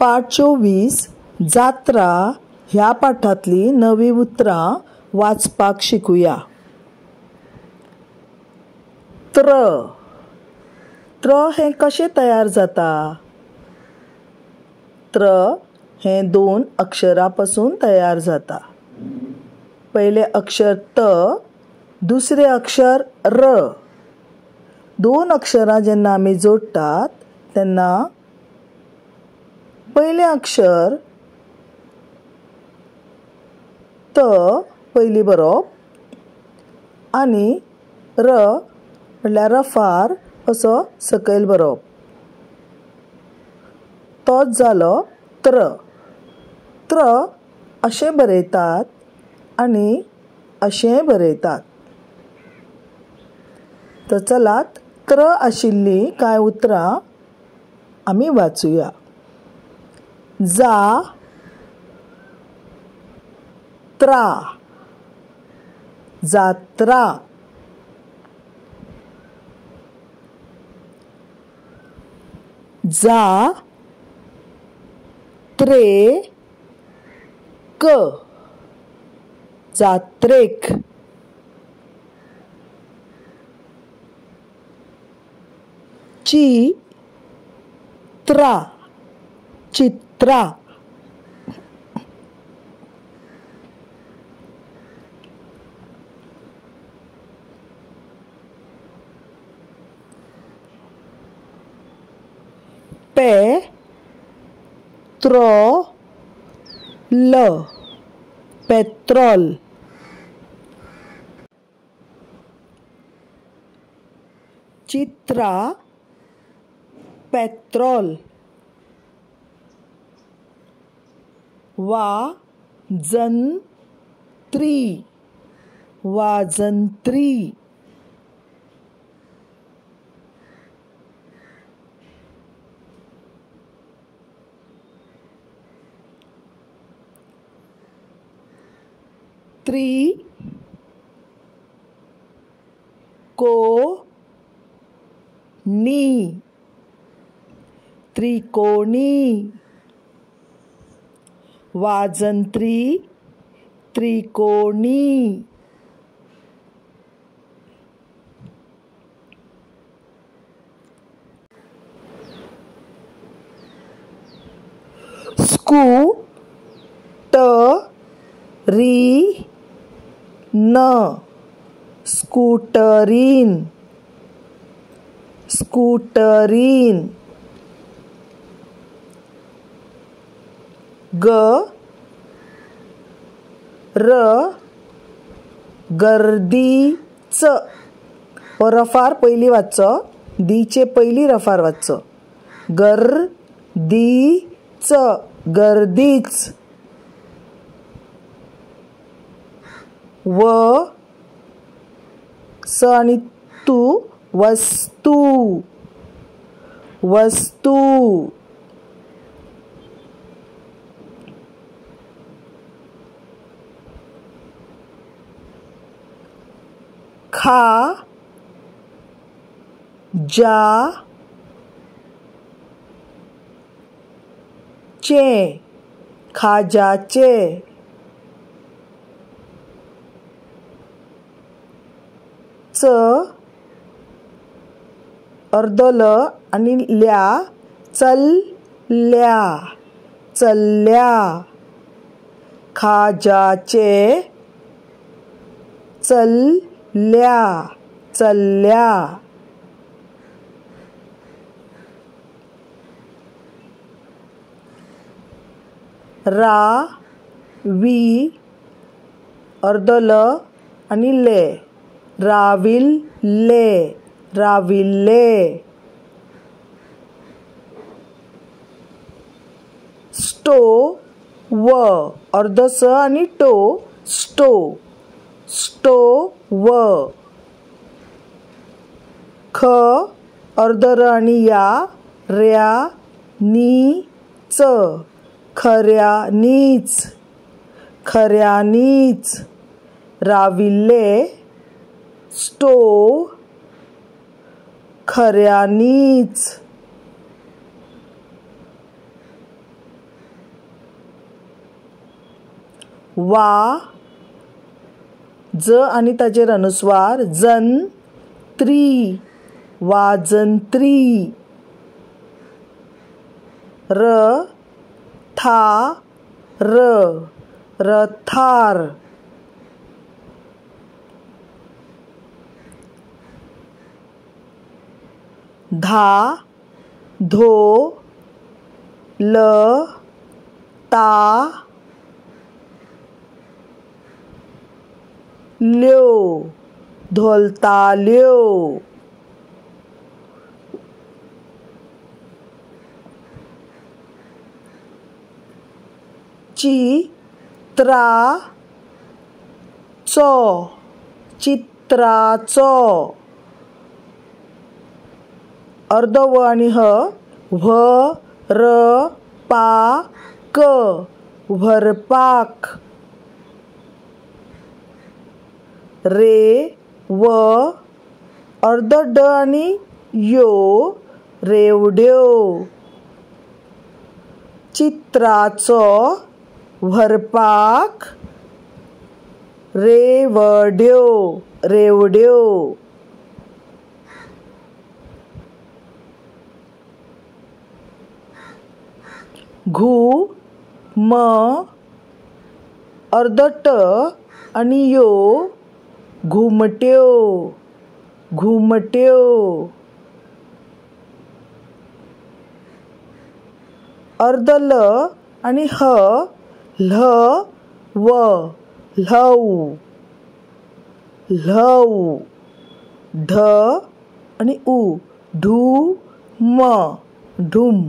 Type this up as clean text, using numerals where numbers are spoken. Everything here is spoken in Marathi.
पाठ 24 जात्रा ह्या पाठातली नवी उतरां वाचपाक शिकुया। त्र हे कशें तयार जाता? त्र हे 2 अक्षरां पासून तयार जाता। पहिले अक्षर त, दुसरे अक्षर र। 2 अक्षरां जेन्ना आमी जोडटात तेन्ना पहिले अक्षर त पयली बरोवप आनी र म्हणल्यार रफार असो सकयल बरोवप। तोच जालो त्र। त्र अशें बरयतात आनी अशेंय बरयतात। तर चलात त्र आशिल्ली कांय उतरां आमी वाचुया। त्रा, जात्रा। जात्रेक, जात्रेक। चित्रा, चित्रा। Petrol, petrol. चित्रा, पेट्रोल। वाजंत्री, वाजंत्री। त्रिकोणी, त्रिकोणी। वाजंत्री, त्रिकोणी। स्कूटरीन, स्कूटरीन, स्कूटरीन। गर्दीच। हो रफार पयली वाचचो, दीचे पयली रफार वाचचो। गर्दीच, गर्दीच। स आणि तू, वस्तू, वस्तू। खाजाचे, खाजाचे। अर्धो ल आणि ल्या, चल्ल्या, चल्ल्या। खाजाचे, चल्ल्या, चल्ल्या। रावी, अर्धो ल आणि ले, राविल्ले, राविल्ले। स्टोव, अर्धो स आणि टो, स्टोव, स्टोव। ख, अर्धो र आणि या, र्या नीच, खऱ्यानीच, खऱ्यानीच। राविल्ले, स्टोव, खऱ्यानीच। वा ज आणि ताचेर अनुस्वार जन त्री वाजंत्री र था र रथार धा धो ल ता ल्यो ढोलताल्यो चित्रा चो चित्राचो अर्ध व आणि ह व्ह र पा क व्हरपाक रे व अर्ध ड आणि यो रेवड्यो चित्राचो व्हरपाक रेवड्यो रेवड्यो घु म अर्ध ट आणि यो घुमट्यो घुमट्यो अर्ध ल आणि ह ल्ह व ल्हव ल्हव ढ आणि उ ढू म ढुम